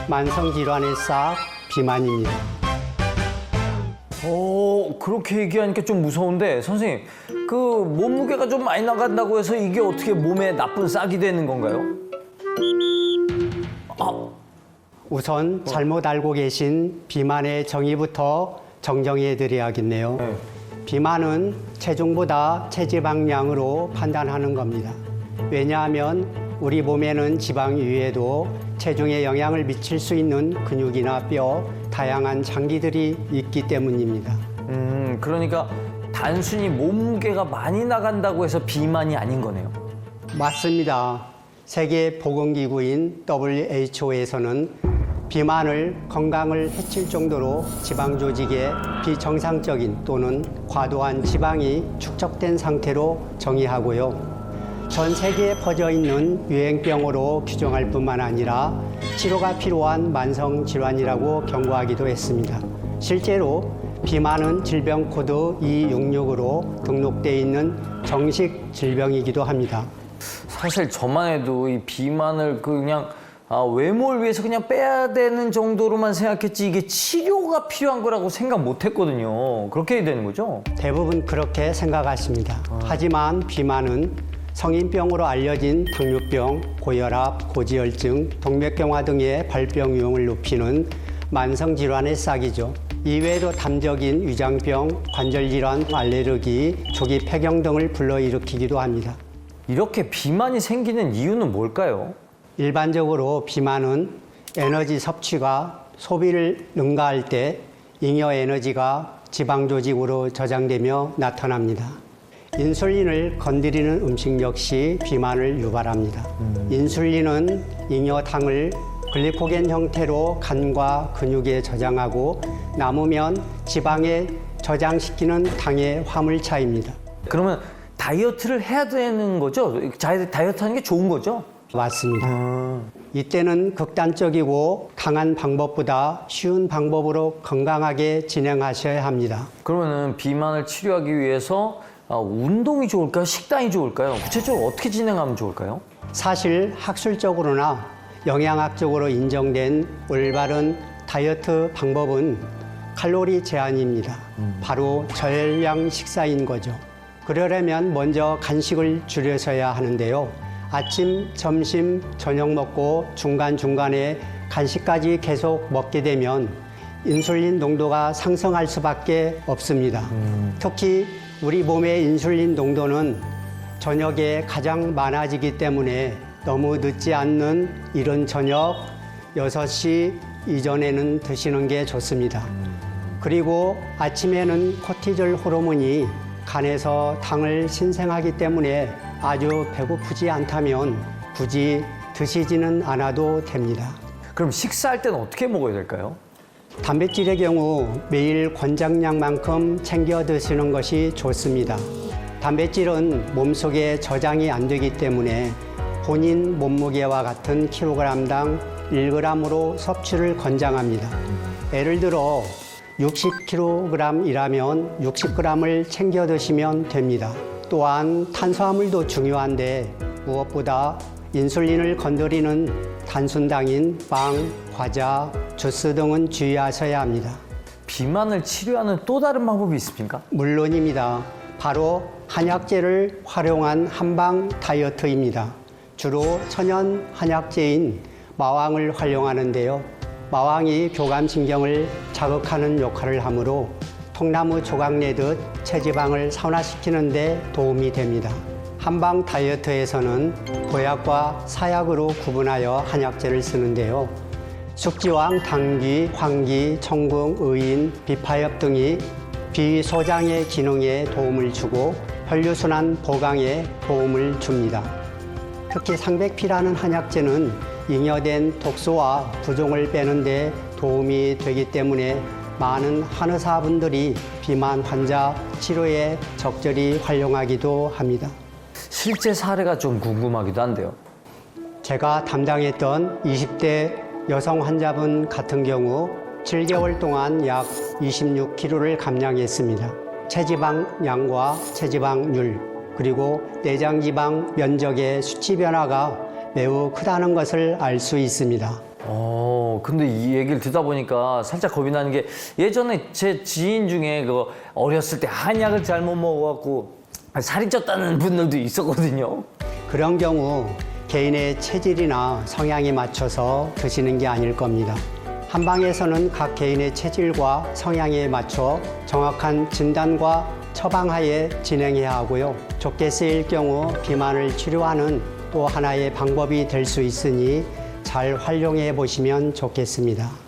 만성질환의 싹 비만입니다. 그렇게 얘기하니까 좀 무서운데 선생님, 그 몸무게가 좀 많이 나간다고 해서 이게 어떻게 몸에 나쁜 싹이 되는 건가요? 우선 잘못 알고 계신 비만의 정의부터 정정해 드려야겠네요. 네. 비만은 체중보다 체지방량으로 판단하는 겁니다. 왜냐하면 우리 몸에는 지방 이외에도 체중에 영향을 미칠 수 있는 근육이나 뼈, 다양한 장기들이 있기 때문입니다. 그러니까 단순히 몸무게가 많이 나간다고 해서 비만이 아닌 거네요. 맞습니다. 세계보건기구인 WHO에서는 비만을 건강을 해칠 정도로 지방 조직에 비정상적인 또는 과도한 지방이 축적된 상태로 정의하고요. 전 세계에 퍼져 있는 유행병으로 규정할 뿐만 아니라 치료가 필요한 만성 질환이라고 경고하기도 했습니다. 실제로 비만은 질병 코드 266으로 등록돼 있는 정식 질병이기도 합니다. 사실 저만 해도 이 비만을 그냥 외모를 위해서 그냥 빼야 되는 정도로만 생각했지 이게 치료가 필요한 거라고 생각 못 했거든요. 그렇게 해야 되는 거죠? 대부분 그렇게 생각하십니다. 하지만 비만은 성인병으로 알려진 당뇨병, 고혈압, 고지혈증, 동맥경화 등의 발병 위험을 높이는 만성질환의 싹이죠. 이외에도 담적인 위장병, 관절질환, 알레르기, 조기 폐경 등을 불러일으키기도 합니다. 이렇게 비만이 생기는 이유는 뭘까요? 일반적으로 비만은 에너지 섭취가 소비를 능가할 때 잉여 에너지가 지방 조직으로 저장되며 나타납니다. 인슐린을 건드리는 음식 역시 비만을 유발합니다. 인슐린은 잉여당을 글리코겐 형태로 간과 근육에 저장하고 남으면 지방에 저장시키는 당의 화물차입니다. 그러면 다이어트를 해야 되는 거죠? 다이어트 하는 게 좋은 거죠? 맞습니다. 이때는 극단적이고 강한 방법보다 쉬운 방법으로 건강하게 진행하셔야 합니다. 그러면은 비만을 치료하기 위해서 운동이 좋을까요? 식단이 좋을까요? 구체적으로 어떻게 진행하면 좋을까요? 사실 학술적으로나 영양학적으로 인정된 올바른 다이어트 방법은 칼로리 제한입니다. 바로 저열량 식사인 거죠. 그러려면 먼저 간식을 줄여서야 하는데요. 아침, 점심, 저녁 먹고 중간중간에 간식까지 계속 먹게 되면 인슐린 농도가 상승할 수밖에 없습니다. 특히 우리 몸의 인슐린 농도는 저녁에 가장 많아지기 때문에 너무 늦지 않는 이른 저녁 6시 이전에는 드시는 게 좋습니다. 그리고 아침에는 코티졸 호르몬이 간에서 당을 신생하기 때문에 아주 배고프지 않다면 굳이 드시지는 않아도 됩니다. 그럼 식사할 때는 어떻게 먹어야 될까요? 단백질의 경우 매일 권장량만큼 챙겨 드시는 것이 좋습니다. 단백질은 몸속에 저장이 안 되기 때문에 본인 몸무게와 같은 킬로그램당 1g으로 섭취를 권장합니다. 예를 들어 60kg이라면 60g을 챙겨 드시면 됩니다. 또한 탄수화물도 중요한데 무엇보다 인슐린을 건드리는 단순당인 빵, 과자, 주스 등은 주의하셔야 합니다. 비만을 치료하는 또 다른 방법이 있습니까? 물론입니다. 바로 한약재를 활용한 한방 다이어트입니다. 주로 천연 한약재인 마왕을 활용하는데요. 마왕이 교감신경을 자극하는 역할을 하므로 통나무 조각 내듯 체지방을 산화시키는 데 도움이 됩니다. 한방 다이어트에서는 보약과 사약으로 구분하여 한약재를 쓰는데요. 숙지왕, 당귀, 황기, 청궁, 의인, 비파엽 등이 비소장의 기능에 도움을 주고 혈류순환 보강에 도움을 줍니다. 특히 상백피라는 한약재는 잉여된 독소와 부종을 빼는 데 도움이 되기 때문에 많은 한의사분들이 비만 환자 치료에 적절히 활용하기도 합니다. 실제 사례가 좀 궁금하기도 한데요. 제가 담당했던 20대 여성 환자분 같은 경우 7개월 동안 약 26kg를 감량했습니다. 체지방량과 체지방률, 그리고 내장지방 면적의 수치 변화가 매우 크다는 것을 알 수 있습니다. 근데 이 얘기를 듣다 보니까 살짝 겁이 나는 게 예전에 제 지인 중에 그 어렸을 때 한약을 잘못 먹어갖고 살이 쪘다는 분들도 있었거든요. 그런 경우 개인의 체질이나 성향에 맞춰서 드시는 게 아닐 겁니다. 한방에서는 각 개인의 체질과 성향에 맞춰 정확한 진단과 처방하에 진행해야 하고요. 좁게 쓰일 경우 비만을 치료하는 또 하나의 방법이 될 수 있으니 잘 활용해 보시면 좋겠습니다.